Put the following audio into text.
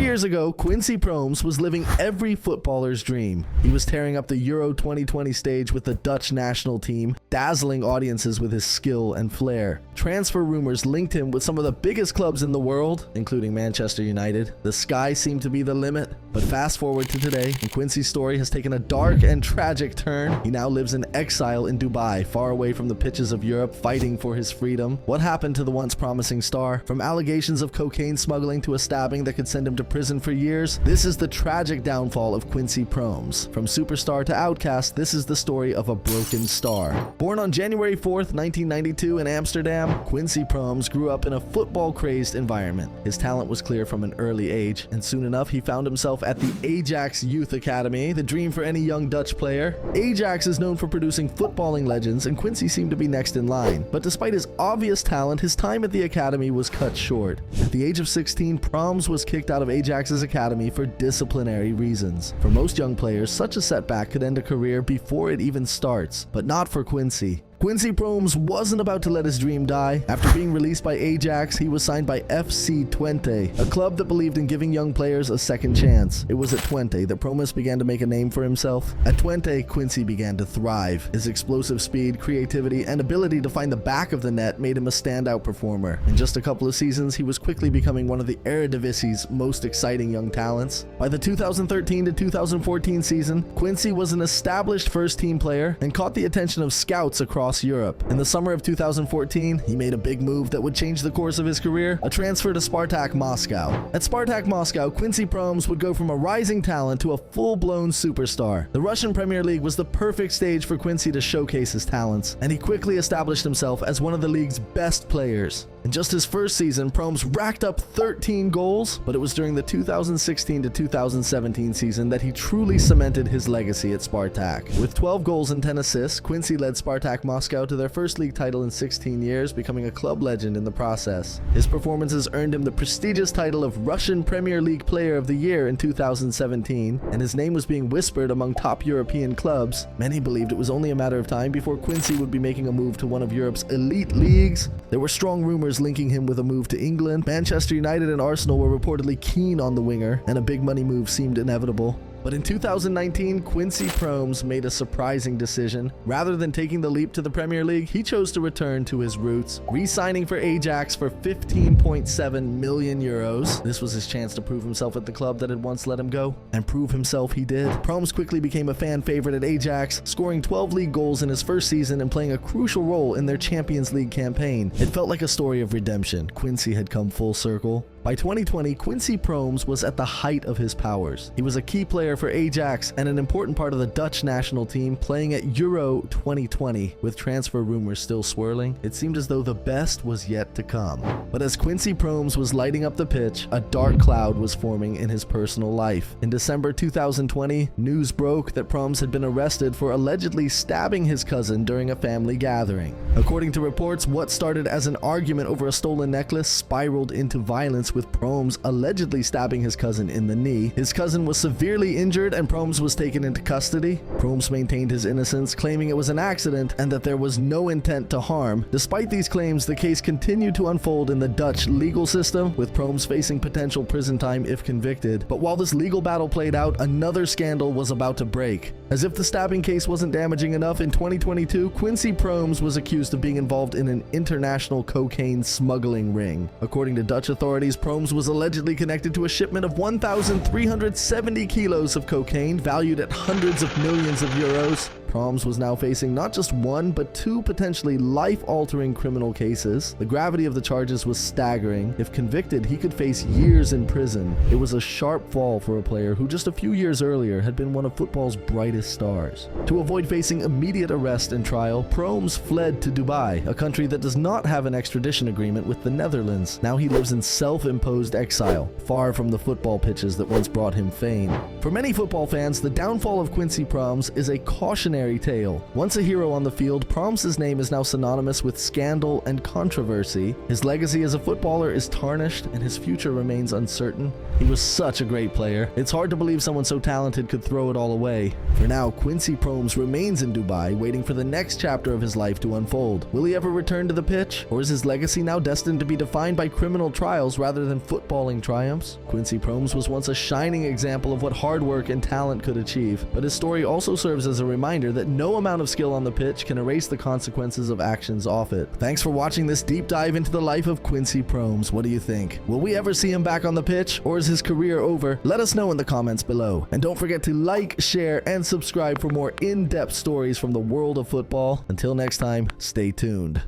years ago, Quincy Promes was living every footballer's dream. He was tearing up the Euro 2020 stage with the Dutch national team, dazzling audiences with his skill and flair. Transfer rumors linked him with some of the biggest clubs in the world, including Manchester United. The sky seemed to be the limit. But fast forward to today, and Quincy's story has taken a dark and tragic turn. He now lives in exile in Dubai, far away from the pitches of Europe, fighting for his freedom. What happened to the once promising star? From allegations of cocaine smuggling to a stabbing that could send him to prison for years, this is the tragic downfall of Quincy Promes. From superstar to outcast, this is the story of a broken star. Born on January 4th, 1992 in Amsterdam, Quincy Promes grew up in a football-crazed environment. His talent was clear from an early age, and soon enough he found himself at the Ajax Youth Academy, the dream for any young Dutch player. Ajax is known for producing footballing legends, and Quincy seemed to be next in line. But despite his obvious talent, his time at the academy was cut short. At the age of 16, Promes was kicked out of Ajax's academy for disciplinary reasons. For most young players, such a setback could end a career before it even starts, but not for Quincy. Quincy Promes wasn't about to let his dream die. After being released by Ajax, he was signed by FC Twente, a club that believed in giving young players a second chance. It was at Twente that Promes began to make a name for himself. At Twente, Quincy began to thrive. His explosive speed, creativity, and ability to find the back of the net made him a standout performer. In just a couple of seasons, he was quickly becoming one of the Eredivisie's most exciting young talents. By the 2013 to 2014 season, Quincy was an established first-team player and caught the attention of scouts across Europe. In the summer of 2014, he made a big move that would change the course of his career, a transfer to Spartak Moscow. At Spartak Moscow, Quincy Promes would go from a rising talent to a full-blown superstar. The Russian Premier League was the perfect stage for Quincy to showcase his talents, and he quickly established himself as one of the league's best players. In just his first season, Promes racked up 13 goals, but it was during the 2016 to 2017 season that he truly cemented his legacy at Spartak. With 12 goals and 10 assists, Quincy led Spartak Moscow to their first league title in 16 years, becoming a club legend in the process. His performances earned him the prestigious title of Russian Premier League Player of the Year in 2017, and his name was being whispered among top European clubs. Many believed it was only a matter of time before Quincy would be making a move to one of Europe's elite leagues. There were strong rumors linking him with a move to England. Manchester United and Arsenal were reportedly keen on the winger, and a big money move seemed inevitable. But in 2019, Quincy Promes made a surprising decision. Rather than taking the leap to the Premier League, he chose to return to his roots, re-signing for Ajax for 15.7 million euros. This was his chance to prove himself at the club that had once let him go, and prove himself he did. Promes quickly became a fan favorite at Ajax, scoring 12 league goals in his first season and playing a crucial role in their Champions League campaign. It felt like a story of redemption. Quincy had come full circle. By 2020, Quincy Promes was at the height of his powers. He was a key player for Ajax and an important part of the Dutch national team, playing at Euro 2020. With transfer rumors still swirling, it seemed as though the best was yet to come. But as Quincy Promes was lighting up the pitch, a dark cloud was forming in his personal life. In December 2020, news broke that Promes had been arrested for allegedly stabbing his cousin during a family gathering. According to reports, what started as an argument over a stolen necklace spiraled into violence, with Promes allegedly stabbing his cousin in the knee. His cousin was severely injured and Promes was taken into custody. Promes maintained his innocence, claiming it was an accident and that there was no intent to harm. Despite these claims, the case continued to unfold in the Dutch legal system, with Promes facing potential prison time if convicted. But while this legal battle played out, another scandal was about to break. As if the stabbing case wasn't damaging enough, in 2022, Quincy Promes was accused of being involved in an international cocaine smuggling ring. According to Dutch authorities, Promes was allegedly connected to a shipment of 1,370 kilos of cocaine valued at hundreds of millions of euros. Promes was now facing not just one, but two potentially life-altering criminal cases. The gravity of the charges was staggering. If convicted, he could face years in prison. It was a sharp fall for a player who just a few years earlier had been one of football's brightest stars. To avoid facing immediate arrest and trial, Promes fled to Dubai, a country that does not have an extradition agreement with the Netherlands. Now he lives in self-imposed exile, far from the football pitches that once brought him fame. For many football fans, the downfall of Quincy Promes is a cautionary cautionary tale. Once a hero on the field, Promes' name is now synonymous with scandal and controversy. His legacy as a footballer is tarnished and his future remains uncertain. He was such a great player. It's hard to believe someone so talented could throw it all away. For now, Quincy Promes remains in Dubai, waiting for the next chapter of his life to unfold. Will he ever return to the pitch? Or is his legacy now destined to be defined by criminal trials rather than footballing triumphs? Quincy Promes was once a shining example of what hard work and talent could achieve, but his story also serves as a reminder that no amount of skill on the pitch can erase the consequences of actions off it. Thanks for watching this deep dive into the life of Quincy Promes. What do you think? Will we ever see him back on the pitch, or is his career over? Let us know in the comments below. And don't forget to like, share, and subscribe for more in-depth stories from the world of football. Until next time, stay tuned.